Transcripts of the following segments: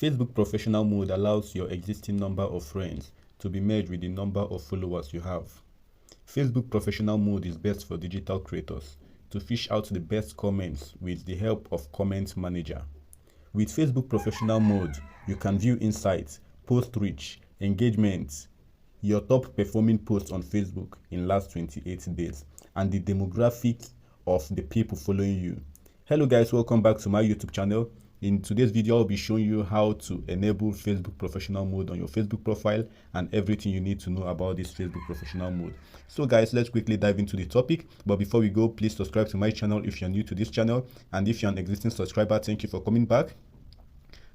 Facebook professional mode allows your existing number of friends to be merged with the number of followers you have. Facebook professional mode is best for digital creators to fish out the best comments with the help of Comment Manager. With Facebook professional mode, you can view insights, post reach, engagement, your top performing posts on Facebook in last 28 days, and the demographic of the people following you. Hello guys, welcome back to my YouTube channel. In today's video, I'll be showing you how to enable Facebook professional mode on your Facebook profile and everything you need to know about this Facebook professional mode. So guys, let's quickly dive into the topic. But before we go, please subscribe to my channel if you're new to this channel. And if you're an existing subscriber, thank you for coming back.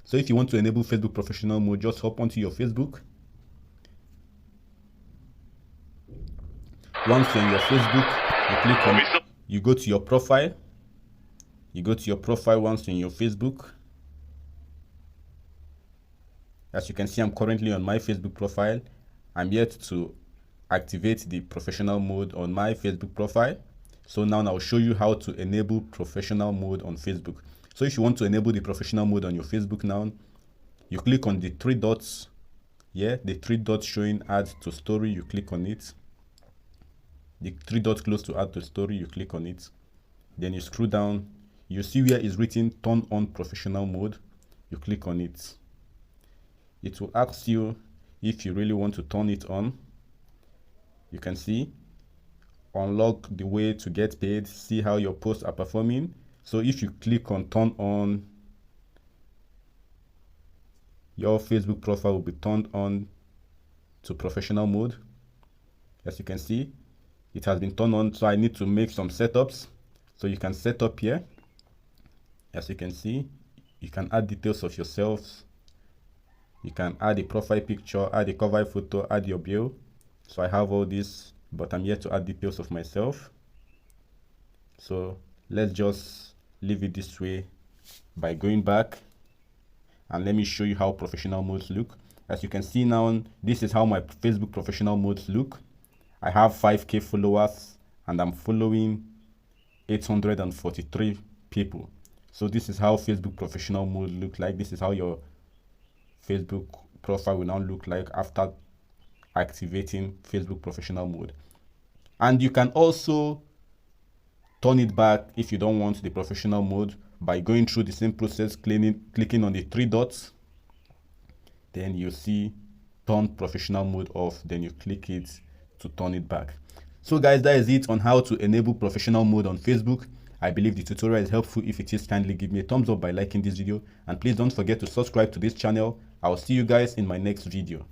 So if you want to enable Facebook professional mode, just hop onto your Facebook. Once you're in your Facebook, you click on, you go to your profile. You go to your profile once in your Facebook. As you can see, I'm currently on my Facebook profile. I'm yet to activate the professional mode on my Facebook profile. So now I'll show you how to enable professional mode on Facebook. So if you want to enable the professional mode on your Facebook now, you click on the three dots. Yeah, the three dots showing add to story, you click on it. The three dots close to add to story, you click on it. Then you scroll down, you see where it's written turn on professional mode, you click on it. It will ask you if you really want to turn it on. You can see unlock the way to get paid, see how your posts are performing. So if you click on turn on, your Facebook profile will be turned on to professional mode. As you can see, it has been turned on. So I need to make some setups. So you can set up here. As you can see, you can add details of yourselves. You can add a profile picture, add a cover photo, add your bio. So I have all this, but I'm yet to add details of myself. So let's just leave it this way by going back. And let me show you how professional modes look. As you can see now, this is how my Facebook professional modes look. I have 5K followers and I'm following 843 people. So this is how Facebook professional mode look like. This is how your Facebook profile will now look like after activating Facebook professional mode. And you can also turn it back if you don't want the professional mode by going through the same process, clicking on the three dots. Then you see turn professional mode off, then you click it to turn it back. So guys, that is it on how to enable professional mode on Facebook. I believe the tutorial is helpful. If it is, kindly give me a thumbs up by liking this video, and please don't forget to subscribe to this channel. I'll see you guys in my next video.